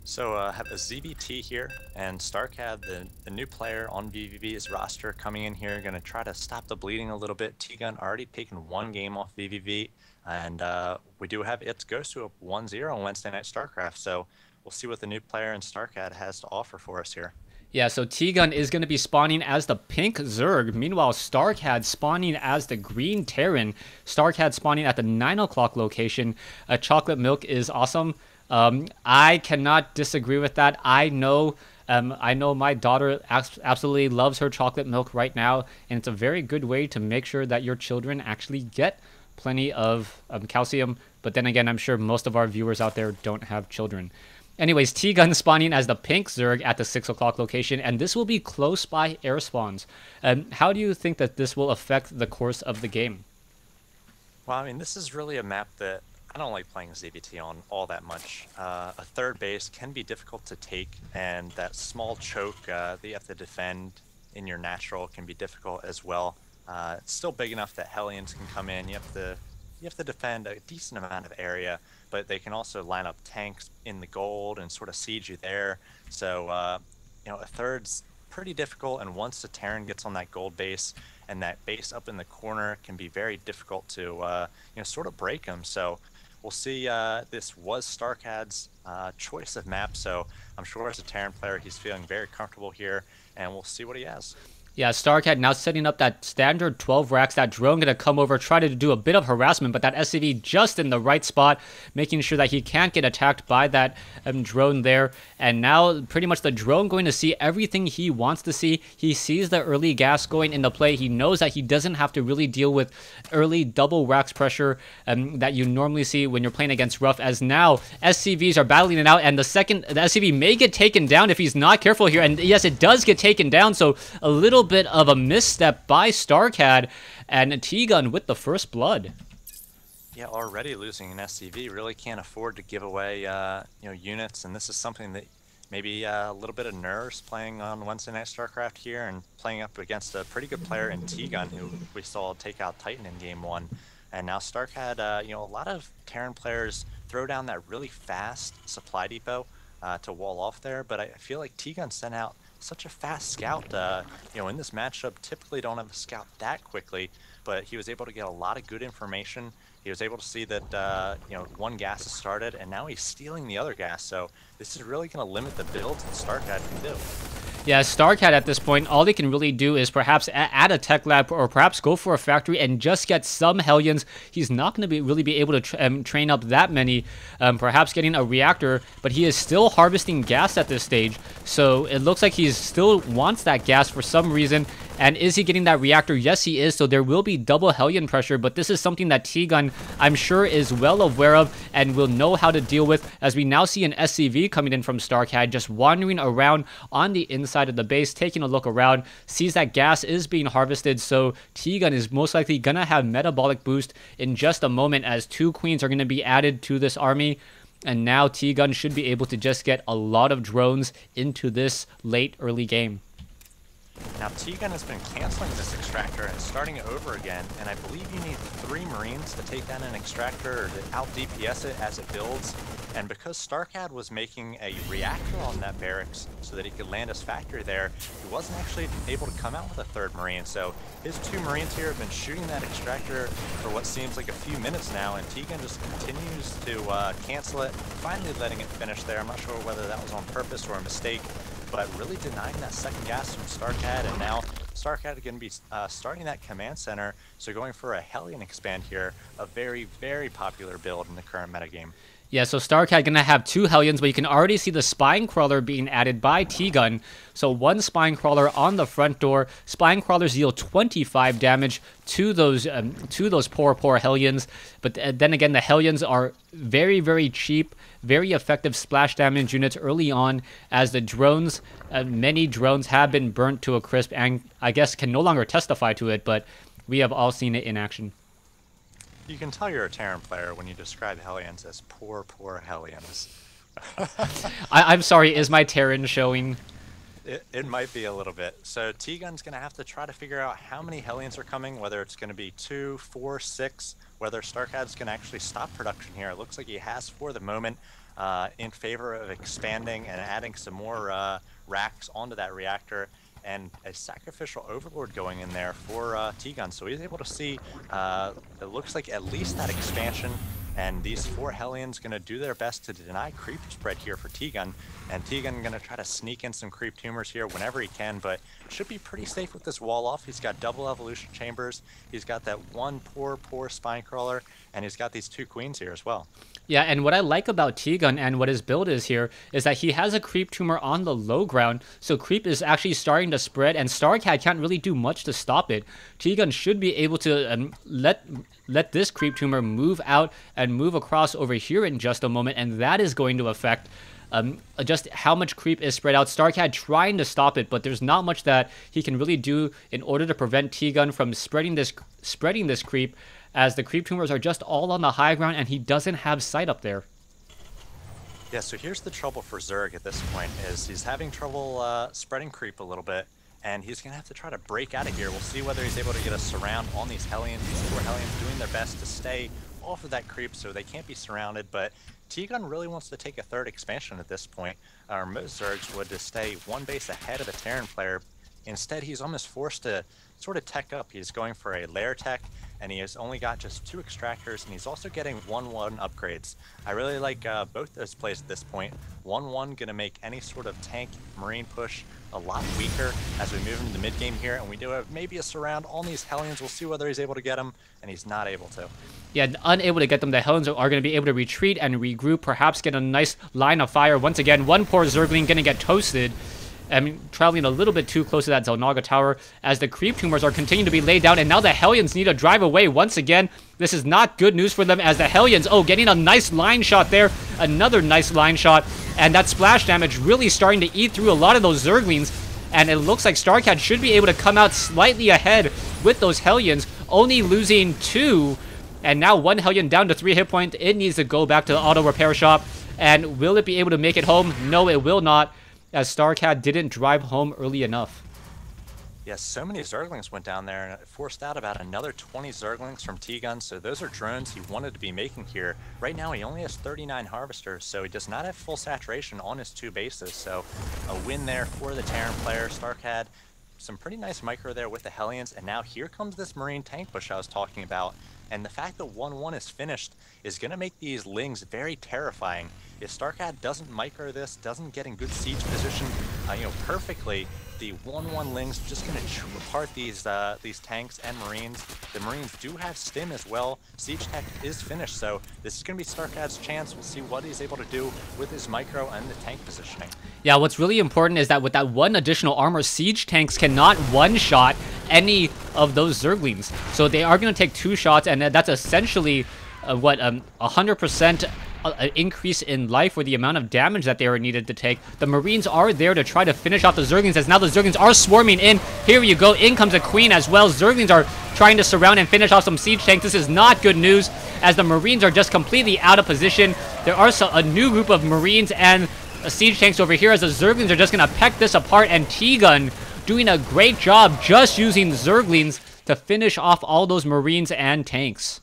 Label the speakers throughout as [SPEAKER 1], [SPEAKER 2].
[SPEAKER 1] So have a ZBT here, and StarCad, the new player on vVv's roster, coming in here, going to try to stop the bleeding a little bit. T-Gun already taken one game off vVv, and we do have ItsGoSu up 1-0 on Wednesday Night StarCraft, so we'll see what the new player in StarCad has to offer for us here.
[SPEAKER 2] Yeah, so T-Gun is going to be spawning as the pink Zerg. Meanwhile, StarCad spawning as the green Terran. StarCad spawning at the 9 o'clock location. Chocolate milk is awesome. I cannot disagree with that. I know my daughter absolutely loves her chocolate milk right now, and it's a very good way to make sure that your children actually get plenty of calcium. But then again, I'm sure most of our viewers out there don't have children. Anyways, T-Gun spawning as the pink Zerg at the 6 o'clock location, and this will be close by air spawns. How do you think that this will affect the course of the game?
[SPEAKER 1] Well, I mean, this is really a map that I don't like playing ZBT on all that much. A third base can be difficult to take, and that small choke that you have to defend in your natural can be difficult as well. It's still big enough that Hellions can come in. You have to defend a decent amount of area, but they can also line up tanks in the gold and sort of siege you there. So a third's pretty difficult, and once the Terran gets on that gold base, and that base up in the corner can be very difficult to sort of break them. So we'll see. This was StarCad's choice of map, so I'm sure as a Terran player he's feeling very comfortable here, and we'll see what he has.
[SPEAKER 2] Yeah, StarCat now setting up that standard 12 racks. That drone going to come over, try to do a bit of harassment, but that SCV just in the right spot, making sure that he can't get attacked by that drone there. And now pretty much the drone going to see everything he wants to see. He sees the early gas going into play. He knows that he doesn't have to really deal with early double racks pressure that you normally see when you're playing against Rough, as now SCVs are battling it out, and the SCV may get taken down if he's not careful here. And yes, it does get taken down, so a little bit of a misstep by StarCad, and T-Gun with the first blood.
[SPEAKER 1] Yeah, already losing an SCV, really can't afford to give away units, and this is something that maybe a little bit of nerves playing on Wednesday Night StarCraft here, and playing up against a pretty good player in T-Gun, who we saw take out Titan in game one. And now StarCad, a lot of Terran players throw down that really fast supply depot to wall off there, but I feel like T-Gun sent out such a fast scout. In this matchup, typically don't have a scout that quickly, but he was able to get a lot of good information. He was able to see that one gas has started, and now he's stealing the other gas. So this is really going to limit the builds that StarCad can do.
[SPEAKER 2] Yeah, StarCat at this point, all they can really do is perhaps add a tech lab, or perhaps go for a factory and just get some Hellions. He's not going to really be able to train up that many, perhaps getting a reactor, but he is still harvesting gas at this stage. So it looks like he still wants that gas for some reason. And is he getting that reactor? Yes, he is. So there will be double Hellion pressure, but this is something that T-Gun, I'm sure, is well aware of and will know how to deal with, as we now see an SCV coming in from StarCad, just wandering around on the inside of the base, taking a look around, sees that gas is being harvested. So T-Gun is most likely going to have metabolic boost in just a moment, as 2 queens are going to be added to this army. And now T-Gun should be able to just get a lot of drones into this late early game.
[SPEAKER 1] Now T-Gun has been canceling this extractor and starting it over again, and I believe you need 3 Marines to take down an extractor or to out DPS it as it builds. And because StarCad was making a reactor on that barracks so that he could land his factory there, he wasn't actually able to come out with a 3rd Marine. So his 2 Marines here have been shooting that extractor for what seems like a few minutes now, and T-Gun just continues to cancel it, finally letting it finish there. I'm not sure whether that was on purpose or a mistake, but really denying that second gas from StarCad. And now StarCad is going to be starting that command center, so going for a Hellion expand here, a very, very popular build in the current metagame.
[SPEAKER 2] Yeah, so StarCat going to have 2 Hellions, but you can already see the Spine Crawler being added by T-Gun. So 1 Spine Crawler on the front door. Spine Crawlers deal 25 damage to those poor Hellions. But then again, the Hellions are very, very cheap, very effective splash damage units early on, as the drones, many drones have been burnt to a crisp, and I guess can no longer testify to it, but we have all seen it in action.
[SPEAKER 1] You can tell you're a Terran player when you describe Hellions as poor, poor Hellions.
[SPEAKER 2] I'm sorry, is my Terran showing?
[SPEAKER 1] It might be a little bit. So T-Gun's going to have to try to figure out how many Hellions are coming, whether it's going to be 2, 4, 6, whether StarCad's going to actually stop production here. It looks like he has for the moment. in favor of expanding and adding some more racks onto that reactor, and a sacrificial overlord going in there for T-Gun. So he's able to see, it looks like at least that expansion, and these 4 Hellions going to do their best to deny creep spread here for T-Gun, and T-Gun going to try to sneak in some creep tumors here whenever he can, but should be pretty safe with this wall off. He's got double evolution chambers, he's got that one poor spine crawler, and he's got these 2 queens here as well.
[SPEAKER 2] Yeah, and what I like about T-Gun and what his build is here is that he has a creep tumor on the low ground, so creep is actually starting to spread, and StarCat can't really do much to stop it. T-Gun should be able to let this creep tumor move out and move across over here in just a moment, and that is going to affect just how much creep is spread out. StarCat trying to stop it, but there's not much that he can really do in order to prevent T-Gun from spreading this creep, as the creep tumors are just all on the high ground and he doesn't have sight up there.
[SPEAKER 1] Yeah, so here's the trouble for Zerg at this point, is he's having trouble spreading creep a little bit, and he's going to have to try to break out of here. We'll see whether he's able to get a surround on these Hellions. These 4 Hellions doing their best to stay off of that creep so they can't be surrounded, but T-Gun really wants to take a 3rd expansion at this point. Most Zergs would to stay 1 base ahead of the Terran player. Instead, he's almost forced to sort of tech up. He's going for a lair tech, and he has only got just 2 extractors, and he's also getting 1-1 upgrades. I really like both those plays at this point. 1-1 gonna make any sort of tank marine push a lot weaker as we move into the mid game here, and we do have maybe a surround on these Hellions. We'll see whether he's able to get them, and he's not able to.
[SPEAKER 2] Yeah, unable to get them. The Hellions are going to be able to retreat and regroup, perhaps get a nice line of fire. Once again, one poor Zergling going to get toasted. I mean, traveling a little bit too close to that Xel'Naga tower as the creep tumors are continuing to be laid down, and now the Hellions need to drive away. Once again, this is not good news for them as the Hellions, getting a nice line shot there, another nice line shot, and that splash damage really starting to eat through a lot of those Zerglings, and it looks like StarCat should be able to come out slightly ahead with those Hellions, only losing 2, and now 1 Hellion down to 3 hit points. It needs to go back to the auto repair shop, and will it be able to make it home? No, it will not, as StarCat didn't drive home early enough.
[SPEAKER 1] Yes, so many Zerglings went down there, and it forced out about another 20 Zerglings from T-Gun, so those are drones he wanted to be making here. Right now, he only has 39 Harvesters, so he does not have full saturation on his 2 bases, so a win there for the Terran player. Stark had some pretty nice micro there with the Hellions, and now here comes this Marine tank push I was talking about, and the fact that 1-1 is finished is going to make these Lings very terrifying. If StarCat doesn't micro this, doesn't get in good siege position, perfectly, the 1-1 Lings are just going to chew apart these tanks and Marines. The Marines do have stim as well. Siege tech is finished, so this is going to be StarCat's chance. We'll see what he's able to do with his micro and the tank positioning.
[SPEAKER 2] Yeah, what's really important is that with that 1 additional armor, siege tanks cannot one-shot any of those Zerglings. So they are going to take 2 shots, and that's essentially 100% increase in life, or the amount of damage that they are needed to take. The Marines are there to try to finish off the Zerglings, as now the Zerglings are swarming in. Here you go, in comes a Queen as well. Zerglings are trying to surround and finish off some siege tanks. This is not good news, as the Marines are just completely out of position. There are a new group of Marines and siege tanks over here, as the Zerglings are just going to peck this apart, and T-Gun doing a great job just using Zerglings to finish off all those Marines and tanks.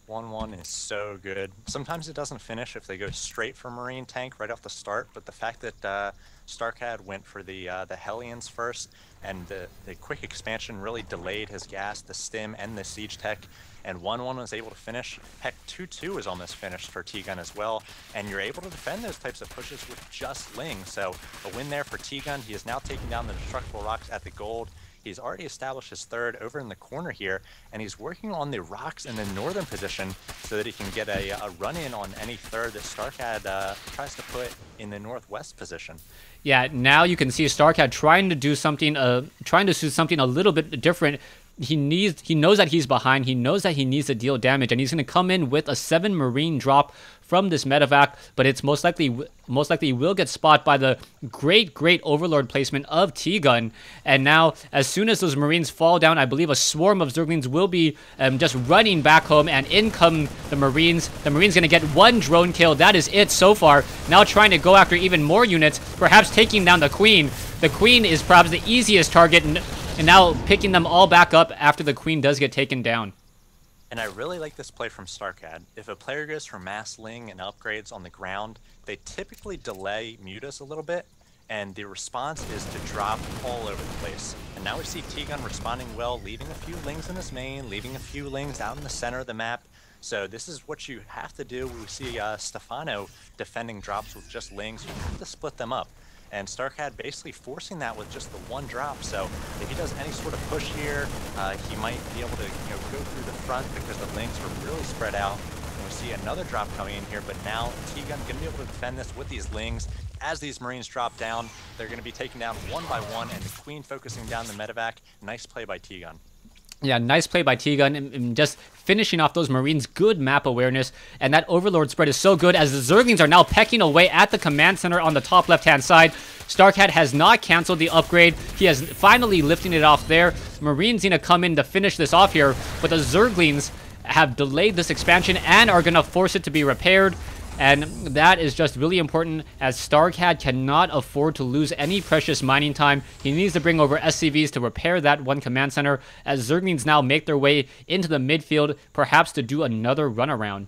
[SPEAKER 1] 1-1 is so good. Sometimes it doesn't finish if they go straight for Marine tank right off the start, but the fact that StarCat went for the Hellions first, and the quick expansion really delayed his gas, the stim, and the siege tech, and 1-1 was able to finish. Heck, 2-2 is almost finished for T-Gun as well, and you're able to defend those types of pushes with just Ling. So a win there for T-Gun. He is now taking down the destructible rocks at the gold. He's already established his 3rd over in the corner here, and he's working on the rocks in the northern position so that he can get a run-in on any 3rd that StarCat tries to put in the northwest position.
[SPEAKER 2] Yeah, now you can see StarCat trying to do something a little bit different. He knows that he's behind. He knows that he needs to deal damage, and he's going to come in with a 7 Marine drop from this medevac, but it's most likely will get spotted by the great Overlord placement of T-Gun. And now, as soon as those Marines fall down, I believe a swarm of Zerglings will be just running back home, and in come the Marines. The Marines going to get 1 drone kill. That is it so far. Now trying to go after even more units, perhaps taking down the Queen. The Queen is perhaps the easiest target, and now picking them all back up after the Queen does get taken down.
[SPEAKER 1] And I really like this play from StarCad. If a player goes for mass ling and upgrades on the ground, they typically delay mutas a little bit, and the response is to drop all over the place. And now we see T-Gun responding well, leaving a few lings in his main, leaving a few lings out in the center of the map. So this is what you have to do. We see Stefano defending drops with just lings. You have to split them up. And StarCad basically forcing that with just the one drop. So if he does any sort of push here, he might be able to go through the front because the lings are really spread out. And we see another drop coming in here, but now T-Gun going to be able to defend this with these lings. As these Marines drop down, they're going to be taken down one by one, and the Queen focusing down the medevac. Nice play by T-Gun.
[SPEAKER 2] Yeah, nice play by T-Gun and just finishing off those Marines. Good map awareness, and that Overlord spread is so good as the Zerglings are now pecking away at the command center on the top left-hand side. StarCad has not canceled the upgrade. He has finally lifting it off there. Marines need to come in to finish this off here, but the Zerglings have delayed this expansion and are going to force it to be repaired. And that is just really important as StarCad cannot afford to lose any precious mining time. He needs to bring over SCVs to repair that one command center as Zerglings now make their way into the midfield, perhaps to do another runaround.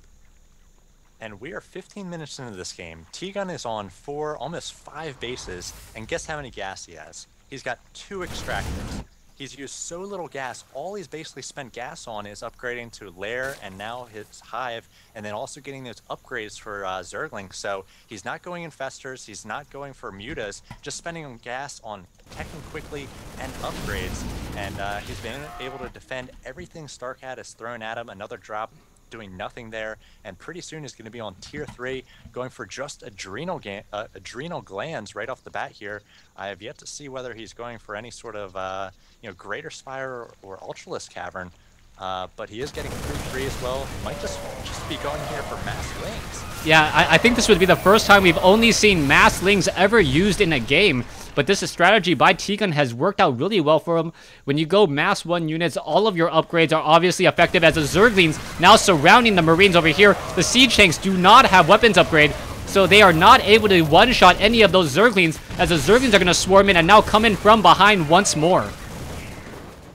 [SPEAKER 1] And we are 15 minutes into this game. T-Gun is on 4, almost 5 bases, and guess how many gas he has? He's got 2 extractors. He's used so little gas, all he's basically spent gas on is upgrading to Lair and now his Hive, and then also getting those upgrades for Zergling. So he's not going in Festers, he's not going for Mutas, just spending on gas on teching quickly and upgrades. And he's been able to defend everything StarCad has thrown at him. Another drop, doing nothing there, and pretty soon he's going to be on tier 3, going for just adrenal glands right off the bat here. I have yet to see whether he's going for any sort of Greater Spire or Ultralisk Cavern, but he is getting through 3 as well. He might just be going here for mass lings.
[SPEAKER 2] Yeah, I think this would be the first time we've only seen mass lings ever used in a game. But this strategy by T-Gun has worked out really well for him. When you go mass 1 units, all of your upgrades are obviously effective as the Zerglings now surrounding the Marines over here. The Siege Tanks do not have weapons upgrade, so they are not able to one-shot any of those Zerglings as the Zerglings are going to swarm in and now come in from behind once more.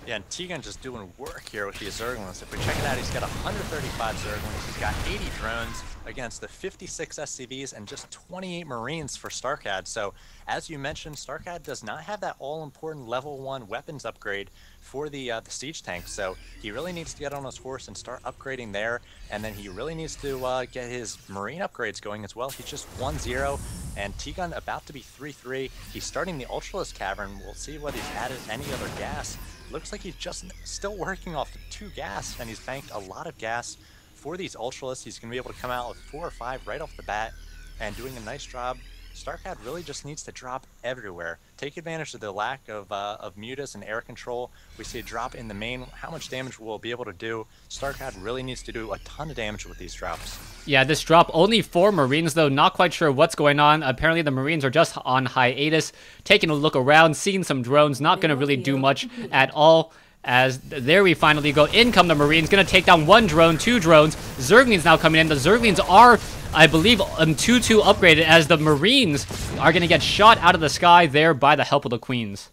[SPEAKER 1] Yeah, and T-Gun just doing work here with these Zerglings. If we check it out, he's got 135 Zerglings, he's got 80 drones against the 56 SCVs and just 28 Marines for StarCad. So, as you mentioned, StarCad does not have that all-important level 1 weapons upgrade for the Siege Tank. So, he really needs to get on his horse and start upgrading there. And then he really needs to get his Marine upgrades going as well. He's just 1-0, and T-Gun about to be 3-3. He's starting the Ultralisk Cavern. We'll see whether he's added any other gas. Looks like he's just still working off 2 gas, and he's banked a lot of gas for these Ultralisks. He's going to be able to come out with 4 or 5 right off the bat and doing a nice job. StarCad really just needs to drop everywhere. Take advantage of the lack of mutas and air control. We see a drop in the main. How much damage we'll be able to do. StarCad really needs to do a ton of damage with these drops. Yeah,
[SPEAKER 2] this drop, only 4 Marines though. Not quite sure what's going on. Apparently the Marines are just on hiatus, taking a look around, seeing some drones. Not going to really do much at all. As there we finally go. In come the Marines. Going to take down 1 drone, 2 drones. Zerglings now coming in. The Zerglings are, I believe, 2-2 upgraded as the Marines are going to get shot out of the sky there by the help of the Queens.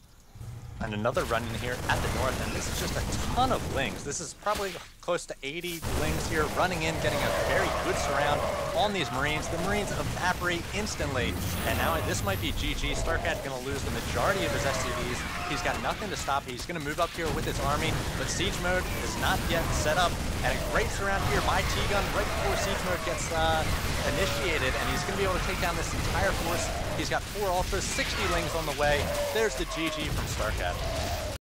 [SPEAKER 1] And another run in here at the north, and this is just a ton of lings. This is probably close to 80 lings here, running in, getting a very good surround on these Marines. The Marines evaporate instantly, and now this might be GG. StarCad's going to lose the majority of his SCVs. He's got nothing to stop. He's going to move up here with his army, but siege mode is not yet set up. And a great surround here by T-Gun right before siege mode gets initiated, and he's going to be able to take down this entire force. He's got 4 ultras, 60 lings on the way. There's the GG from StarCad.